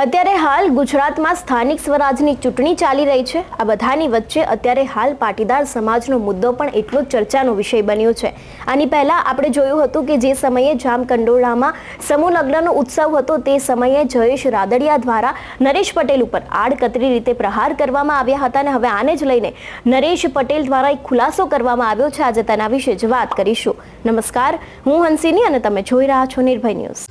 અત્યારે હાલ ગુજરાતમાં સ્થાનિક સ્વરાજની ચૂંટણી ચાલી રહી છે। આ બધાની વચ્ચે અત્યારે હાલ પાટીદાર સમાજનો મુદ્દો પણ એટલો જ ચર્ચાનો વિષય બન્યો છે। આની પહેલા આપણે જોયું હતું કે જે સમયે જામકંડોળામાં સમૂહ લગ્નનો ઉત્સવ હતો તે સમયે જયેશ રાદડિયા દ્વારા નરેશ પટેલ ઉપર આડકતરી રીતે પ્રહાર કરવામાં આવ્યા હતા અને હવે આને જ લઈને નરેશ પટેલ દ્વારા એક ખુલાસો કરવામાં આવ્યો છે। આજે તેના વિશે જ વાત કરીશું। નમસ્કાર, હું હંસિની અને તમે જોઈ રહ્યા છો નિર્ભય ન્યૂઝ।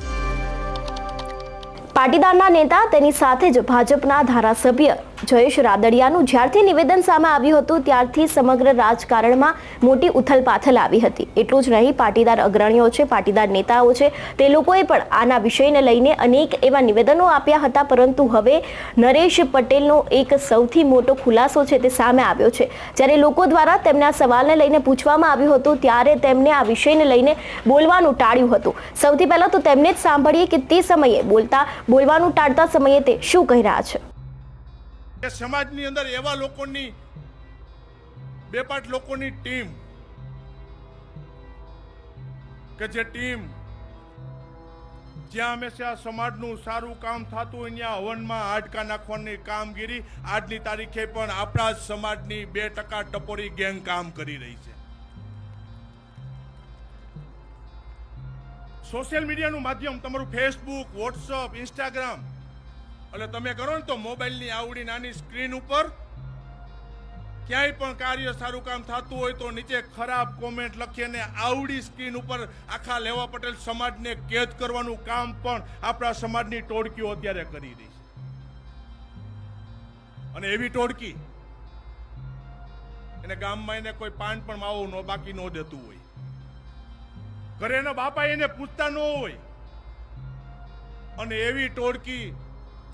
પાટીદારના નેતા તેની સાથે જ ભાજપના ધારાસભ્ય જયેશ રાદડિયાનું જ્યારથી નિવેદન સામે આવ્યું હતું ત્યારથી સમગ્ર રાજકારણમાં મોટી ઉથલપાથલ આવી હતી। એટલું જ નહીં, પાટીદાર અગ્રણીઓ છે, પાટીદાર નેતાઓ છે, તે લોકોએ પણ આના વિષયને લઈને અનેક એવા નિવેદનો આપ્યા હતા, પરંતુ હવે નરેશ પટેલનો એક સૌથી મોટો ખુલાસો છે તે સામે આવ્યો છે। જ્યારે લોકો દ્વારા તેમને આ સવાલને લઈને પૂછવામાં આવ્યું હતું ત્યારે તેમને આ વિષયને લઈને બોલવાનું ટાળ્યું હતું। સૌથી પહેલા તો તેમને જ સાંભળીએ કે તે સમયે બોલવાનું ટાળતા સમયે તે શું કહી રહ્યા છે। સમાજની અંદર એવા લોકોની બે પાંચ લોકોની ટીમ કે જે ટીમ જ્યાં હંમેશા સમાજનું સારું કામ થતું હોય ત્યાં હવનમાં હાડકા નાખવાની કામગીરી આજની તારીખે પણ આપણા જ સમાજની 2% ટપોરી ગેંગ કામ કરી રહી છે। સોશિયલ મીડિયાનું માધ્યમ તમારું ફેસબુક, વોટ્સઅપ, ઇન્સ્ટાગ્રામ, એટલે તમે કરો ને તો મોબાઈલની આવડી નાની સ્ક્રીન ઉપર ક્યાંય પણ કાર્ય સારું કામ થતું હોય તો નીચે ખરાબ કોમેન્ટ લખીને આવડી સ્ક્રીન ઉપર આખા લેવા પટેલ સમાજને કેદ કરવાનું કામ પણ આપણા સમાજની ટોળકીઓ અત્યારે કરી રહી છે। અને એવી ટોળકી એને ગામમાં એને કોઈ પાન પણ માવો ન બાકી ન દેતું હોય, ઘરે એના બાપા એને પૂછતા ન હોય, અને એવી ટોળકી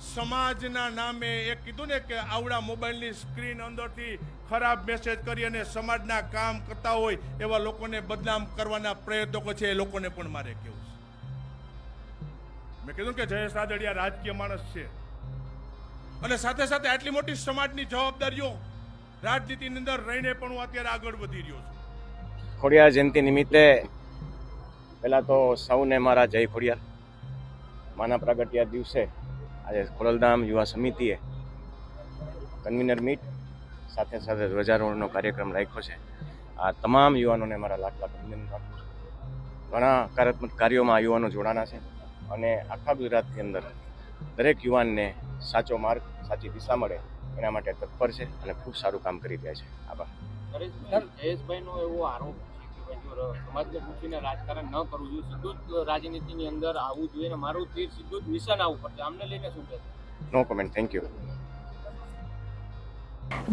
સમાજના નામે એક કીધું ને કે આવડા મોબાઈલની સ્ક્રીન અંદરથી ખરાબ મેસેજ કરી અને સમાજના કામ કરતા હોય એવા લોકોને બદનામ કરવાના પ્રયત્નો છે। એ લોકોને પણ મારે કેવું છે, મેં કીધું કે જયેશ રાદડિયા રાજકીય માણસ છે અને સાથે સાથે આટલી મોટી સમાજની જવાબદારીઓ રાજનીતિની અંદર રહીને પણ હું અત્યારે આગળ વધી રહ્યો છું। ખોડિયાર જયંતિ નિમિત્તે પહેલા તો સૌને મારા જય ખોડિયાર। માના પ્રાગટ્યા દિવસે આજે ખોડલધામ યુવા સમિતિએ કન્વીનર મીટ સાથે સાથે ધ્વજારોહણનો કાર્યક્રમ રાખ્યો છે। આ તમામ યુવાનોને મારા લાખ લાખ અભિનંદન આપું છું। ઘણા હકારાત્મક કાર્યોમાં યુવાનો જોડાણા છે અને આખા ગુજરાતની અંદર દરેક યુવાનને સાચો માર્ગ, સાચી દિશા મળે એના માટે તત્પર છે અને ખૂબ સારું કામ કરી રહ્યા છે। આભાર। જયેશભાઈનો એવો આરોપ છે કે સમાજને પૂછીને રાજકારણ ન કરવું જોઈએ, સીધું જ રાજનીતિની અંદર આવવું જોઈએ, મારું તીર સીધું જ નિશાન આવવું પડશે, આમને લઈને શું કહેશો? નો કોમેન્ટ, થેન્ક યુ।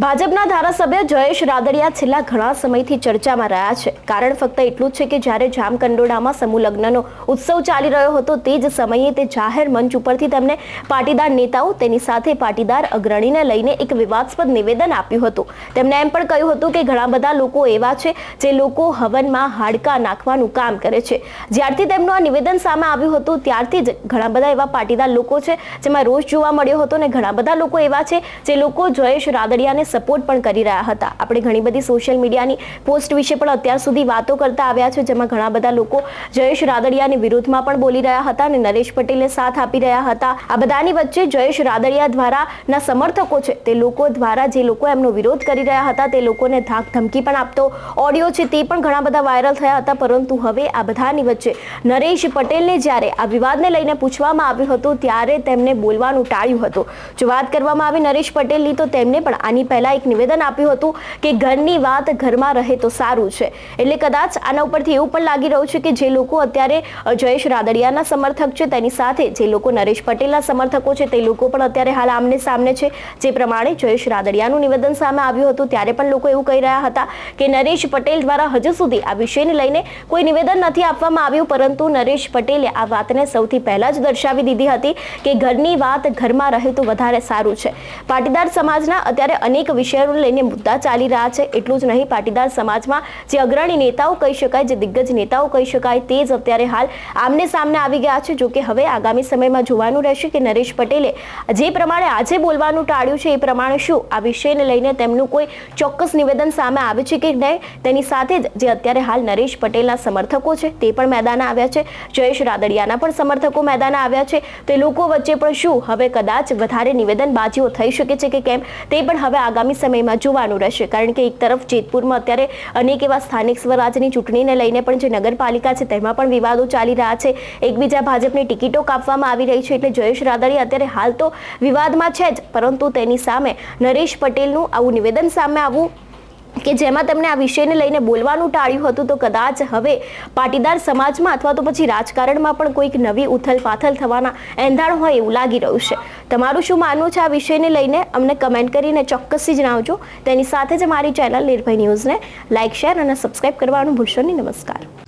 ભાજપના ધારાસભ્ય જયેશ રાદડિયા છેલ્લા ઘણા સમયથી ચર્ચામાં રહ્યા છે। કારણ ફક્ત એટલું જ છે કે જ્યારે જામકંડોળામાં સમૂહ લગ્નનો ઉત્સવ ચાલી રહ્યો હતો તે જ સમયે તે જાહેર મંચ ઉપરથી તેમને પાટીદાર નેતાઓ તેની સાથે પાટીદાર અગ્રણીને લઈને એક વિવાદાસ્પદ નિવેદન આપ્યું હતું। તેમણે એમ પણ કહ્યું હતું કે ઘણા બધા લોકો એવા છે જે લોકો હવનમાં હાડકા નાખવાનું કામ કરે છે। જ્યારથી તેમનું આ નિવેદન સામે આવ્યું હતું ત્યારથી જ ઘણા બધા એવા પાટીદાર લોકો છે જેમાં રોષ જોવા મળ્યો હતો અને ઘણા બધા લોકો એવા છે જે લોકો જયેશ રાદડિયાને સપોર્ટ પણ કરી રહ્યા હતા। આપણે ઘણી બધી સોશિયલ મીડિયાની પોસ્ટ વિશે પણ અત્યાર સુધી વાતો કરતા આવ્યા છે, જેમાં ઘણા બધા લોકો જયેશ રાદડિયાની વિરુદ્ધમાં પણ બોલી રહ્યા હતા અને નરેશ પટેલને સાથ આપી રહ્યા હતા। આ બધાની વચ્ચે જયેશ રાદડિયા દ્વારાના સમર્થકો છે તે લોકો દ્વારા જે લોકો એમનો વિરોધ કરી રહ્યા હતા તે લોકોને ધાક ધમકી પણ આપતો ઓડિયો છે તે પણ ઘણા બધા વાયરલ થયા હતા। પરંતુ હવે આ બધાની વચ્ચે નરેશ પટેલને જ્યારે આ વિવાદને લઈને પૂછવામાં આવ્યું હતું ત્યારે તેમને બોલવાનું ટાળ્યું હતું। જો વાત કરવામાં આવી નરેશ પટેલની તો તેમને પણ આની પહેલા એક નિવેદન આપ્યું હતું કે ઘરની વાત ઘરમાં રહે તો સારું છે। એટલે કદાચ આના ઉપરથી એવું પણ લાગી રહ્યું છે કે જે લોકો અત્યારે જયેશ રાદડિયાના સમર્થક છે તેની સાથે જે લોકો નરેશ પટેલના સમર્થકો છે તે લોકો પણ અત્યારે હાલ આમને સામને છે। જે પ્રમાણે જયેશ રાદડિયાનું નિવેદન સામે આવ્યું હતું ત્યારે પણ લોકો એવું કહી રહ્યા હતા કે નરેશ પટેલ દ્વારા હજુ સુધી આ વિષયને લઈને કોઈ નિવેદન નથી આપવામાં આવ્યું, પરંતુ નરેશ પટેલે આ વાતને સૌથી પહેલા જ દર્શાવી દીધી હતી કે ઘરની વાત ઘરમાં રહે તો વધારે સારું છે। પાટીદાર સમાજના અત્યારે અનેક વિષયોને લઈને મુદ્દા ચાલી રહ્યા છે. એટલું જ નહીં, પાટીદાર સમાજમાં જે અગ્રણી નેતાઓ કહી શકાય, જે દિગ્ગજ નેતાઓ કહી શકાય, તે જ અત્યારે હાલ આમને સામને આવી ગયા છે. જો કે હવે આગામી સમયમાં જોવાનું રહેશે કે નરેશ પટેલે જે પ્રમાણે આજે બોલવાનું ટાળ્યું છે એ પ્રમાણે શું આ વિષયને લઈને તેમનું કોઈ ચોક્કસ નિવેદન સામે આવે છે કે નહીં. તેની સાથે જ જે અત્યારે હાલ નરેશ પટેલના સમર્થકો છે તે પણ મેદાને આવ્યા છે, જયેશ રાદડિયાના પણ સમર્થકો મેદાને આવ્યા છે. તે લોકો વચ્ચે પણ શું હવે કદાચ વધારે નિવેદનબાજીઓ થઈ શકે છે કે કેમ, તે પણ હવે આગામી સમયમાં જોવાનું રહેશે. કારણ કે એક તરફ જેતપુરમાં અત્યારે અનેક એવા સ્થાનિક સ્વરાજની ચૂંટણીને લઈને પણ જે નગરપાલિકા છે તેમાં પણ વિવાદો ચાલી રહ્યા છે. એકબીજા ભાજપની ટિકિટો કાપવામાં આવી રહી છે. એટલે જયેશ રાદડિયા અત્યારે હાલ તો વિવાદમાં છે જ, પરંતુ તેની સામે નરેશ પટેલનું આવું નિવેદન સામે આવવું કે જેમાં તેમણે આ વિષયને લઈને બોલવાનું ટાળ્યું હતું, તો કદાચ હવે પાટીદાર સમાજમાં અથવા તો પછી રાજકારણમાં પણ કોઈક નવી ઉથલપાથલ થવાના એંધાણ હોય એવું લાગી રહ્યું છે. તમારું શું માનવું છે આ વિષયને લઈને અમને કમેન્ટ કરીને ચોક્કસથી જણાવજો. તેની સાથે જ મારી ચેનલ નિર્ભય ન્યૂઝને લાઇક, શેર અને સબસ્ક્રાઇબ કરવાનું ભૂલશો નહીં. નમસ્કાર.